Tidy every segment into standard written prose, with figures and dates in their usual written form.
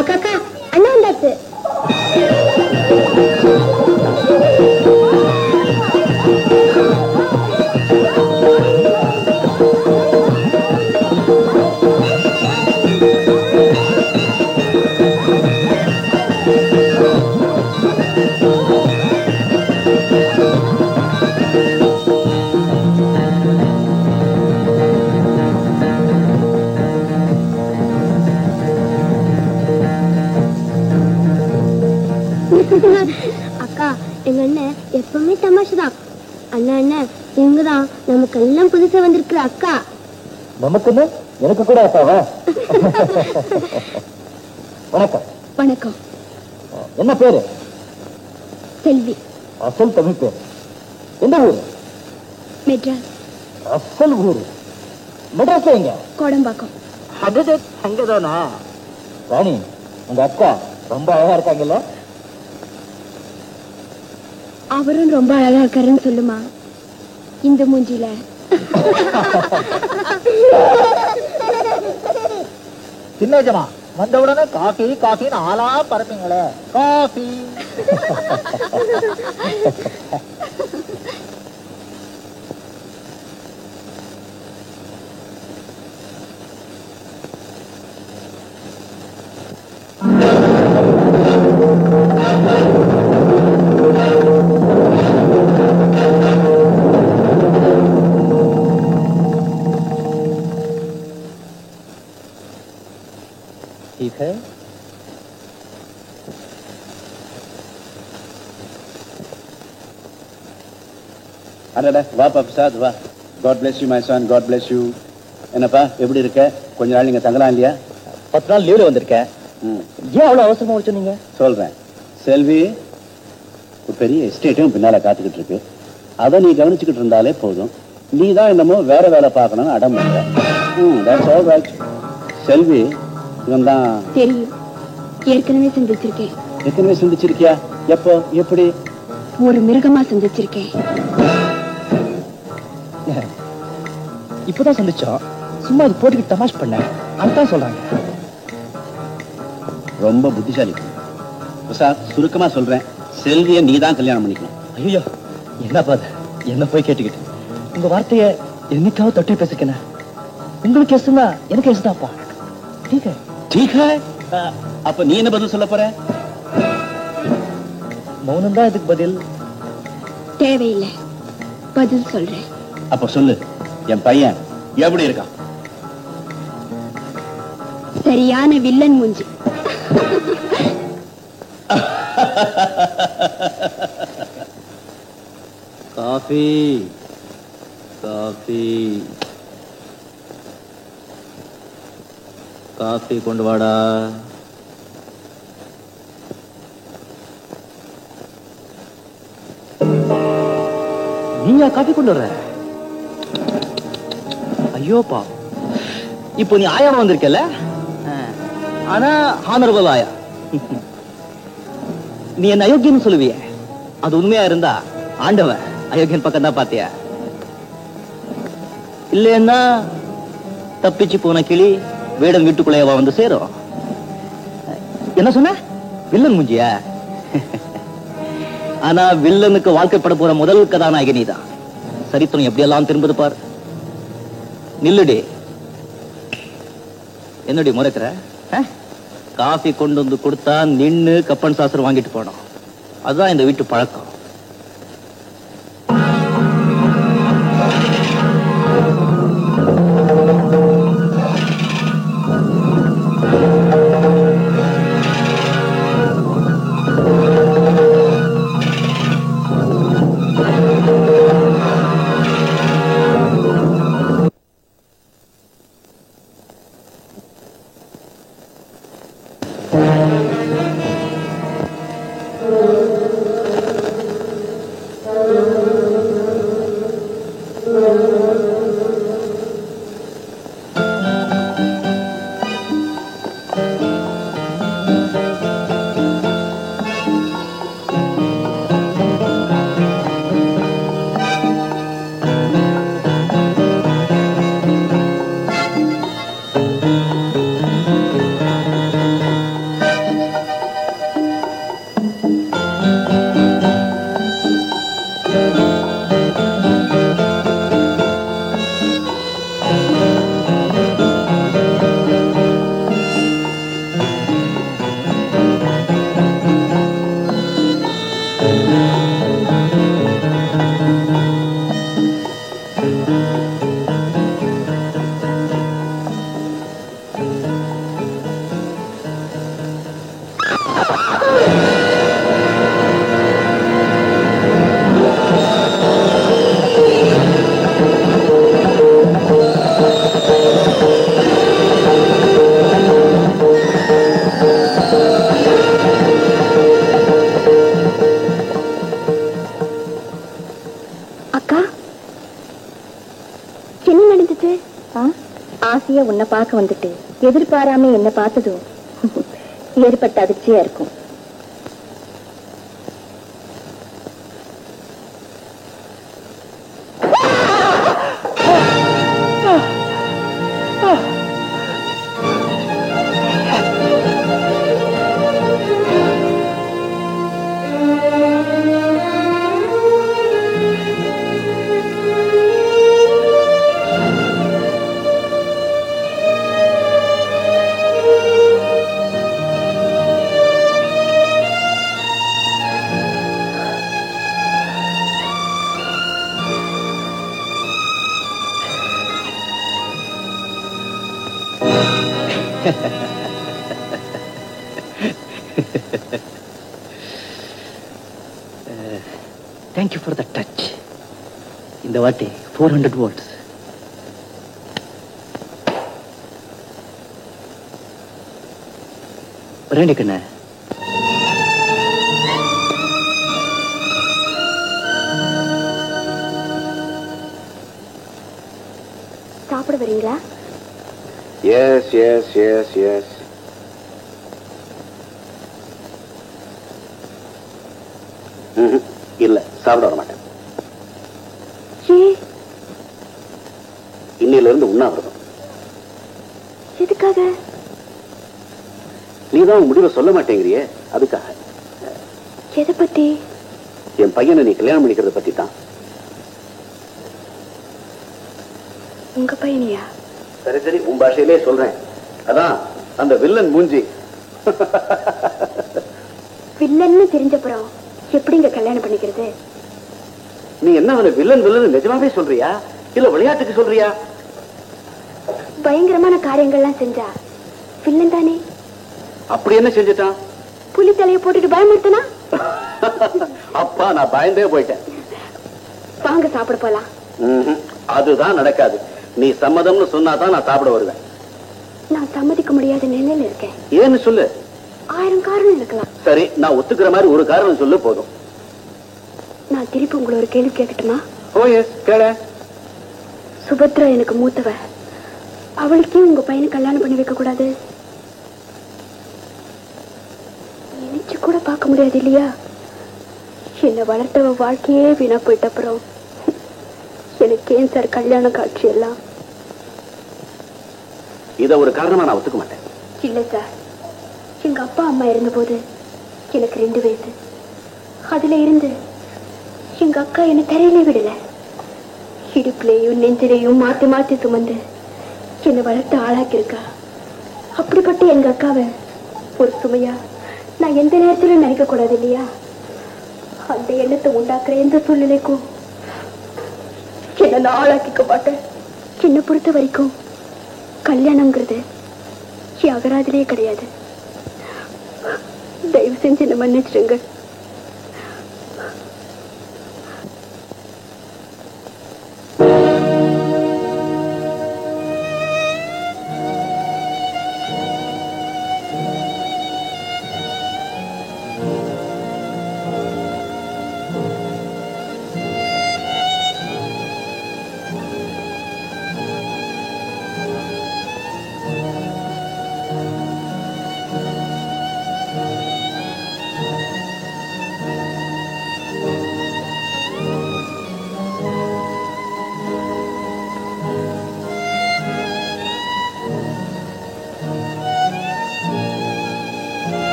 அக்கா அக்கா அண்ணா வந்தாச்சு. அக்கா எங்க அண்ணன் எப்பவுமே தமாஷுதான். அண்ணா அண்ணன் இவங்கதான் நமக்கு எல்லாம் புதுசா வந்திருக்கிற அக்கா. நமக்குன்னு எனக்கு கூட அக்காவா? வணக்கம். வணக்கம். என்ன பேரு? செல்வி. அசல் தமிழ் பேர். எந்த ஊரு? மெட்ராஸ். அசல் ஊரு மெட்ராஸ்ல எங்க? கோடம்பாக்கம். அங்கதானா? ராணி, உங்க அக்கா ரொம்ப அழகா இருக்காங்கல்ல? அவரும் ரொம்ப அழகா இருக்காருன்னு சொல்லுமா இந்த மூஞ்சில. சின்னஜமா வந்தவுடனே காஃபி காஃபின்னு ஆளா பரப்பீங்களே. காஃபி. ठीक है. அடடா, வாப்பா பிரசாத், வா. God bless you, my son. God bless you. என்னப்பா, எப்படி இருக்க? கொஞ்ச நாள் நீங்க தங்கலாம் இல்லையா? 10 நாள் லீவ்ல வந்திருக்கேன். ஏன் அவ்வளவு அவசரமா வச்சு நீங்க? சொல்றேன். செல்வி ஒரு பெரிய எஸ்டேட்டும் பின்னால காத்துக்கிட்டு இருக்கு. அதை நீ கவனிச்சுக்கிட்டு இருந்தாலே போதும். நீ தான் என்னமோ வேற வேலை பார்க்கணும்னு அடம் பண்ற. That's all right. செல்வி இவன் தான் தெரியும். ஏற்கனவே சந்திச்சிருக்கேன். ஏற்கனவே சந்திச்சிருக்கியா? எப்போ, எப்படி? ஒரு மிருகமா சந்திச்சிருக்கேன். இப்பதான் சந்திச்சோம். சும்மா அது போட்டுக்கிட்டு தமாஷ் பண்ண அதுதான் சொல்றாங்க. ரொம்ப புத்திசாலி பிரசாத். சுருக்கமா சொல்றேன், செல்வியை நீ தான் கல்யாணம் பண்ணிக்கணும். ஐயோ, என்ன பாது என்ன போய் கேட்டுக்கிட்டு உங்க வார்த்தைய என்னைக்காவது தொட்டி பேசிக்கணும். உங்களுக்கு எசுனா எனக்கு எசுதாப்பா. ठीक है. அப்ப நீ என்ன பதில் சொல்ல போற? மௌனம் தான் இதுக்கு பதில். தேவையில்லை, பதில் சொல்றேன். அப்ப சொல்லு, என் பையன் எப்படி இருக்கான்? சரியான வில்லன் மூஞ்சி. காஃபி காஃபி காஃபி கொண்டு வாடா. நீயா காஃபி கொண்டு வர்ற? ஐயோப்பா, இப்போ நீ ஆயாம வந்திருக்கல. ஆனா ஹானரபிள் ஆயா. நீ என்ன அயோக்கியன்னு சொல்லுவிய, அது உண்மையா இருந்தா ஆண்டவன் அயோக்கியன் பக்கம் தான் பாத்தியா? இல்லைன்னா தப்பிச்சு போன கிளி வேடம் வீட்டுக்குள்ளேயவா வந்து சேரும். என்ன சொன்ன? வில்லன் மூஞ்சியா? ஆனா வில்லனுக்கு வாழ்க்கைப்பட போற முதல் கதாநாயகி நீதான். சரித்திரம் எப்படியெல்லாம் திரும்புது பார். நில்லுடி. என்னடி முறைக்கிற? காஃபி கொண்டு வந்து கொடுத்தா நின்னு கப்பன் சாஸ்திரம் வாங்கிட்டு போனோம். அதுதான் இந்த வீட்டு பழக்கம். ஆசையா உன்னை பார்க்க வந்துட்டு எதிர்பாராம என்ன பார்த்ததும் ஏற்பட்ட அதிர்ச்சியா இருக்கும். Thank you for the touch. இந்த வாட்டி 400 volts. ரெண்டு கண்ண சாப்பிட வரீங்களா? Yes yes yes yes. இல்ல, சாப்பிட வர மாட்டேன். இன்னையில இருந்து உண்ணாவிரதம். எதுக்காக? நீதான் முடிவை சொல்ல மாட்டேங்கிறியே, அதுக்காக. எதை பத்தி? என் பையனை நீ கல்யாணம் பண்ணிக்கிறத பத்தி தான். உங்க பையனையா? சரி சரி, உன் பாஷையிலே சொல்றேன். அதான் அந்த வில்லன் மூஞ்சி. வில்லன்னு தெரிஞ்சப்புறம் எப்படிங்க கல்யாணம் பண்ணிக்கிறது? நீ என்ன அவனை வில்லன் வில்லன் நிஜமாவே சொல்றியா இல்ல விளையாட்டுக்கு சொல்றியா? பயங்கரமான காரியங்கள்லாம் செஞ்சா வில்லன் தானே. அப்படி என்ன செஞ்சுட்டான்? புலி தலையை போட்டுட்டு பயமுறுத்தனா? அப்பா, நான் பயந்தே போயிட்டேன். வாங்க சாப்பிட போலாம். அதுதான் நடக்காது. நீ சம்மதம்னு சொன்னாதான் நான் சாப்பிட வருவேன். நான் சம்மதிக்க முடியாத நிலையில இருக்கேன். ஏன்னு சொல்லு. 1000 காரணம் இருக்கலாம். சரி, நான் ஒத்துக்கிற மாதிரி ஒரு காரணம் சொல்லு போதும். நான் திருப்பி உங்களை ஒரு கேள்வி கேட்கட்டுமா? ஓ எஸ், கேள. சுபத்ரா எனக்கு மூத்தவ. அவளுக்கே உங்க பையனை கல்யாணம் பண்ணி வைக்க கூடாது? நினைச்சு கூட பார்க்க முடியாது இல்லையா? என்ன வளர்த்தவ வாழ்க்கையே வீணா போயிட்ட அப்புறம் எனக்கு ஏன் சார் கல்யாண காட்சி எல்லாம்? இத ஒரு காரணமா நான் ஒத்துக்க மாட்டேன். இல்ல சார், எங்க அப்பா அம்மா இருந்தபோது எனக்கு 2 வயசு. அதுல இருந்து எங்க அக்கா என்ன தரையிலே விடல. இடுப்புலையும் நெஞ்சிலையும் மாத்தி மாத்தி சுமந்து என்னை வளர்த்து ஆளாக்கி இருக்கா. அப்படிப்பட்ட எங்க அக்காவை ஒரு சுமையா நான் எந்த நேரத்திலும் நினைக்க கூடாது இல்லையா? அந்த எண்ணத்தை உண்டாக்குற எந்த சூழ்நிலைக்கும் என்ன நான் ஆளாக்கிக்க மாட்டேன். என்னை பொறுத்த வரைக்கும் கல்யாணம்ங்கிறது அகராதிலே கிடையாது. தயவு செஞ்சு என்ன மன்னிச்சிடுங்க.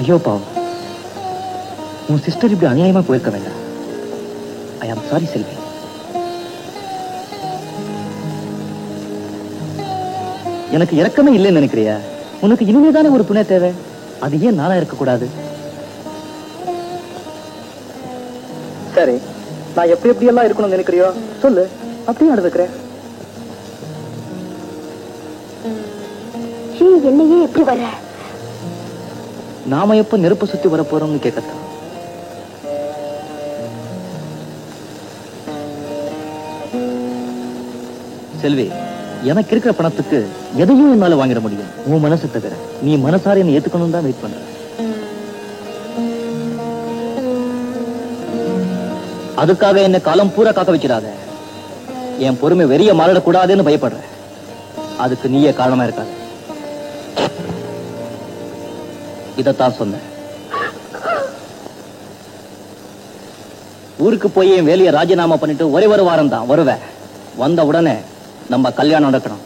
ஐயோ பாவம், உன் சிஸ்டர் இப்படி அநியாயமா போயிருக்க வேண்டாம். ஐ ஆம் சாரி செல்வி. எனக்கு இரக்கமே இல்லைன்னு நினைக்கிறியா? உனக்கு இனிமேதானே ஒரு துணை தேவை. அது ஏன் நானா இருக்கக்கூடாது? சரி, நான் எப்படி எல்லாம் இருக்கணும்னு நினைக்கிறியோ சொல்லு, அப்படியே நடந்துக்கிறேன். என்னையே எப்படி வர? நாம எப்ப நெருப்பு சுத்தி வர போறோம்னு கேட்கத்தான். செல்வி, எனக்கு இருக்கிற பணத்துக்கு எதையும் என்னால வாங்கிட முடியும். உன் மனசு தவிர நீ மனசார என்ன ஏத்துக்கணும் தான் வெயிட் பண்ற. அதுக்காக என்ன காலம் பூரா காக்க வச்சிடாத. என் பொறுமை வெறிய மாறிடக்கூடாதுன்னு பயப்படுற. அதுக்கு நீயே காரணமா இருக்காது. இதத்தான் சொன்ன. ஊருக்கு போய் என் வேலையை ராஜினாமா பண்ணிட்டு ஒரே ஒரு வாரம் தான் வருவேன். வந்த உடனே நம்ம கல்யாணம் நடக்கணும்.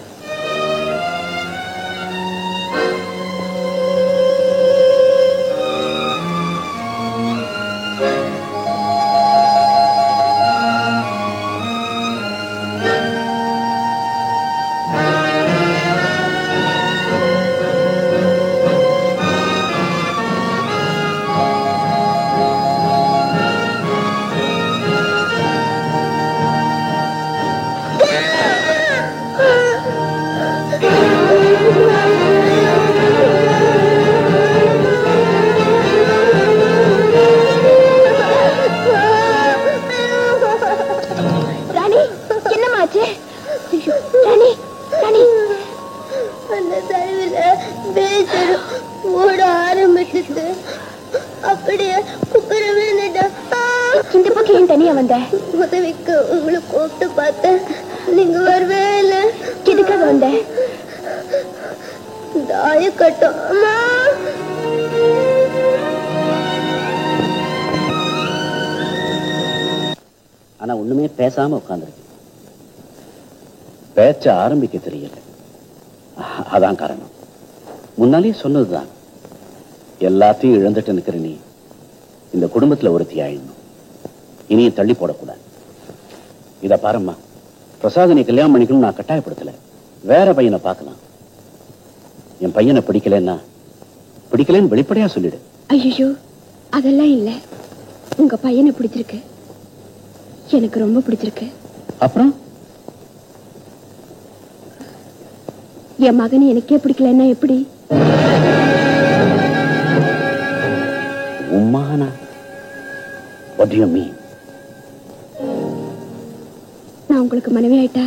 ஆனா ஒண்ணுமே பேசாம உட்கார்ந்துருக்கு. பேச்ச ஆரம்பிக்க தெரியல. அதான் காரணம். முன்னாலே சொன்னதுதான். எல்லாத்தையும் இழந்துட்டு நிக்கிற நீ இந்த குடும்பத்துல ஒருத்தி ஆயிடணும். இனியும் தள்ளி போடக்கூடாது. இத பாரும்மா, பிரசாத் நீ கல்யாணம் பண்ணிக்கணும் நான் கட்டாயப்படுத்தல. வேற பையனை பார்க்கலாம். என் பையனை பிடிக்கலன்னு வெளிப்படையா சொல்லிடு. ஐயோ, அதெல்லாம் இல்ல. உங்க பையனை பிடிச்சிருக்கு. எனக்கு ரொம்ப பிடிச்சிருக்கு. அப்புறம் என் மகன் எனக்கே பிடிக்கலன்னா எப்படி? உம்மானா? What do you mean? நான் உங்களுக்கு மனைவி ஆயிட்டா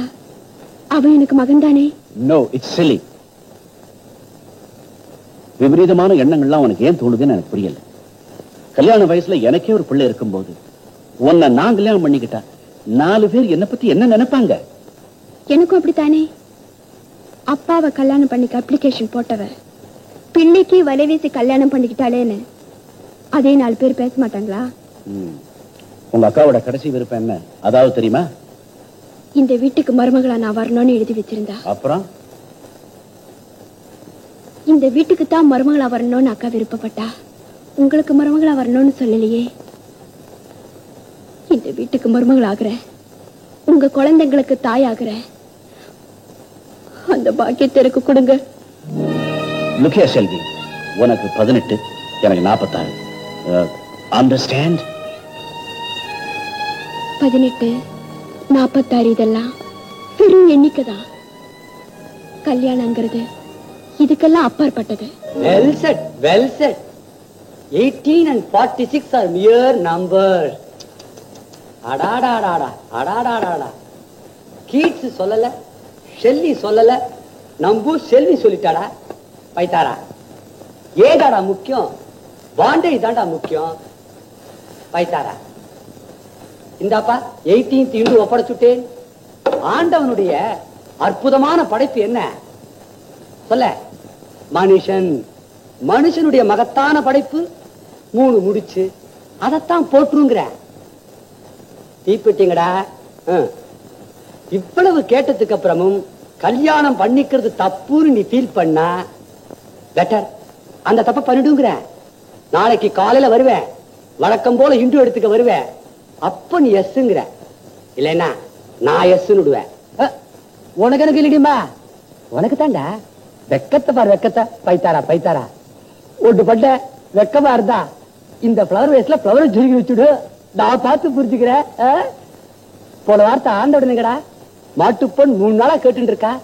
அவன் எனக்கு மகன் தானே? No, it's silly. விபரீதமான எண்ணங்கள்லாம் உனக்கு ஏன் தோணுதுன்னு எனக்கு புரியல. கல்யாண வயசுல எனக்கே ஒரு பிள்ளை இருக்கும்போது உன்னை நான் கல்யாணம் பண்ணிக்கிட்டா 4 பேர் என்ன பத்தி என்ன நினைப்பாங்க? எனக்கும் அப்படித்தானே. அப்பாவை கல்யாணம் பண்ணிக்க அப்ளிகேஷன் போட்டவ பிள்ளைக்கு வலை வீசி கல்யாணம் பண்ணிக்கிட்டாலேன்னு அதே 4 பேர் பேச மாட்டாங்களா? உங்க அக்காவோட கடைசி விருப்பம் என்ன அதாவது தெரியுமா? இந்த வீட்டுக்கு மருமகளா நான் வரணும்னு எழுதி வச்சிருந்தா. அப்புறம் இந்த வீட்டுக்கு தான் மருமகளா வரணும்னு அக்கா விருப்பப்பட்டா. உங்களுக்கு மருமகளா வரணும்னு சொல்லலையே. இந்த வீட்டுக்கு மருமகள் ஆகுற, உங்க குழந்தைங்களுக்கு தாய் ஆகுற, அந்த பாக்கியத்தை எனக்கு கொடுங்க. லுக்கியா செல்வி, உனக்கு 18, எனக்கு 46. அண்டர்ஸ்டாண்ட்? 18, 46 இதெல்லாம் பெரும் எண்ணிக்கைதான். கல்யாணங்கிறது இதுக்கெல்லாம் அப்பாற்பட்டது. Well said, well said. 18 and 46 are mere numbers. அடாடாடாடா, அடாடாடாடா. கீட்ஸ் சொல்லல, ஷெல்லி சொல்லல, நம்பு செல்வி சொல்லிட்டாடா. பைத்தாரா, ஏதாடா முக்கியம்? பாண்டேஜ் தாண்டா முக்கியம். பைத்தாரா, இந்தாப்பா 18th இன்று ஒப்படைச்சுட்டேன். ஆண்டவனுடைய அற்புதமான படைப்பு என்ன சொல்ல? மனுஷன். மனுஷனுடைய மகத்தான படைப்பு 3 முடிச்சு. அதத்தான் போட்டுருங்கிற. தீப்பிட்டீங்கடா. இவ்வளவு கேட்டதுக்கு அப்புறமும் கல்யாணம் பண்ணிக்கிறது தப்புன்னு நீ ஃபீல் பண்ணா பெட்டர். அந்த தப்ப பண்ணிடுங்கிற. நாளைக்கு காலையில வருவேன், வழக்கம் போல இன்டு எடுத்துக்க வருவேன். அப்ப நீ எஸ்ங்கிற, இல்லைன்னா நான் எஸ்ன்னு விடுவேன். உனக்கு எனக்கு இல்லடிமா, உனக்கு தாண்டா. வெக்கத்தை பாரு, வெக்கத்தை. பைத்தாரா பைத்தாரா ஒட்டு பட்ட வெக்கமா இருந்தா இந்த பிளவர் வேஸ்ட்ல பிளவர் சுருக்கி வச்சுடு. நான் பார்த்து புரிஞ்சுக்கிறேன். போன வார்த்தை ஆண்ட விடுங்கடா. மாட்டுப்பொன் 3 நாளா கேட்டு இருக்கா.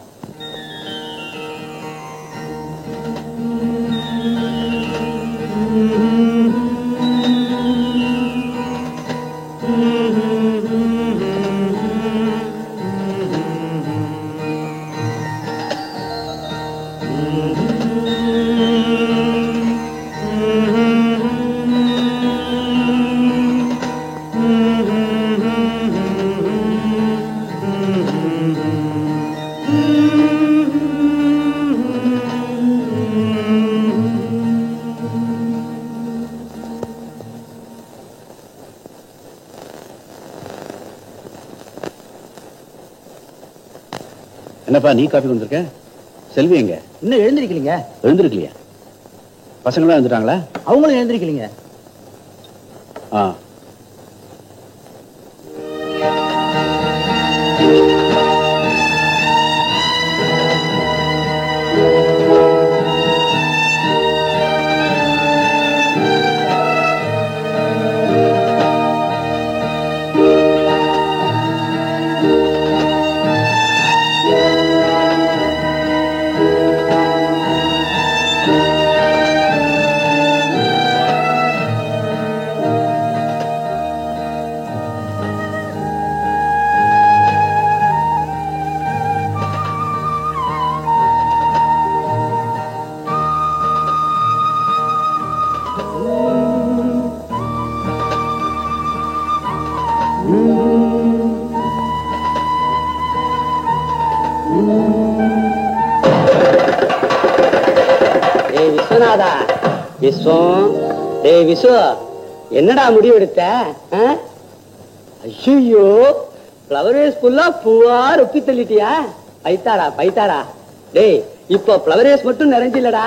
என்னப்பா நீ காப்பி வந்திருக்க? செல்வி எங்க? இன்னும் எழுந்திருக்கீங்க? எழுந்திருக்கலையா? பசங்களாம் எழுந்துட்டாங்களா? அவங்களும் எழுந்திருக்கீங்க. ஆ, விஸ்வநாதா, விஸ்வம், டேய் விஸ்வ, என்னடா முடிவு எடுத்த? ஐயோ, பிளவர் வேஸ் ஃபுல்லா பூவா ரொப்பி தள்ளிட்டியா? பைத்தாடா பைத்தாடா. டேய், இப்ப பிளவர் வேஸ் மட்டும் நிறைஞ்சில்லடா,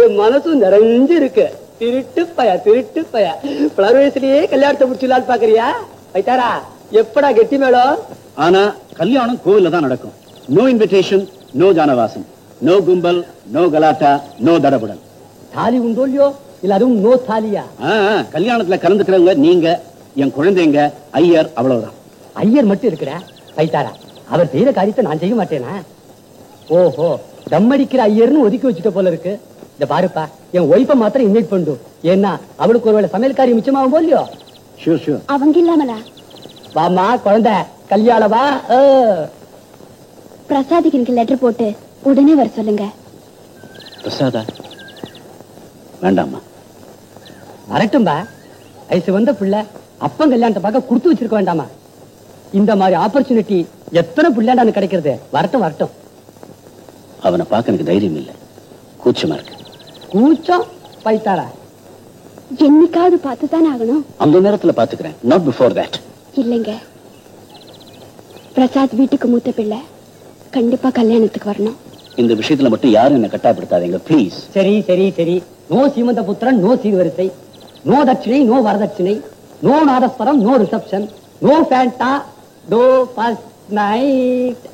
என் மனசும் நிறைஞ்சு இருக்கு. திருட்டு பையா, திருட்டு பையா. பிளவர் வேஸ்லயே கல்யாணத்தை முடிச்சுலான்னு பாக்குறியா? பைத்தாடா, எப்படா கெட்டி மேடம்? ஆனா கல்யாணம் கோவில்ல தான் நடக்கும். நோ இன்விடேஷன், நோ ஜானவாசம், நோ கும்பல், நோ கலாட்டா, நோ தடபுடல். தாலி உண்டோ இல்லையோ, இல்ல அதுவும் நோ தாலியா? கல்யாணத்துல கலந்துக்கிறவங்க நீங்க, என் குழந்தைங்க, ஐயர், அவ்வளவுதான். ஐயர் மட்டும் இருக்கிற பைத்தாரா, அவர் செய்யற காரியத்தை நான் செய்ய மாட்டேனா? ஓஹோ, தம்மடிக்கிற ஐயர்னு ஒதுக்கி வச்சுட்ட போல இருக்கு. இந்த பாருப்பா, என் ஒய்ஃபை மாத்திரம் இன்வைட் பண்ணு. ஏன்னா அவளுக்கு ஒருவேளை சமையல் காரியம் மிச்சமாகும் போலியோ. Sure sure. அவங்க இல்லாமலா? வாமா குழந்தை, கல்யாணம் வா. பிரசாதிக்கு எனக்கு லெட்டர் போட்டு உடனே வர சொல்லுங்க. பிரசாதா வேண்டாமா? வரட்டும்பா, வயசு வந்த பிள்ளை அப்பன் கல்யாணத்தை பார்க்க கொடுத்து வச்சிருக்க வேண்டாமா? இந்த மாதிரி ஆப்பர்ச்சுனிட்டி எத்தனை பிள்ளைண்டான்னு கிடைக்கிறது. வரட்டும் வரட்டும். அவனை பார்க்க எனக்கு தைரியம் இல்லை, கூச்சமா இருக்கு. கூச்சம் பைத்தாரா? என்னைக்காவது பார்த்துதான் ஆகணும். அந்த நேரத்துல பாத்துக்கிறேன், நாட் பிஃபோர் தட். இல்லைங்க, பிரசாத் வீட்டுக்கு மூத்த பிள்ளை, கண்டிப்பா கல்யாணத்துக்கு வரணும். இந்த விஷயத்துல மட்டும் யாரும் என்ன கட்டாப்படுத்தாதீங்க ப்ளீஸ். சரி சரி சரி. நோ சீமந்த புத்திரன், நோ சீர்வரிசை, நோ தட்சிணை, நோ வரதட்சிணை, நோ நாதஸ்வரம், no reception, no Fanta, no first night.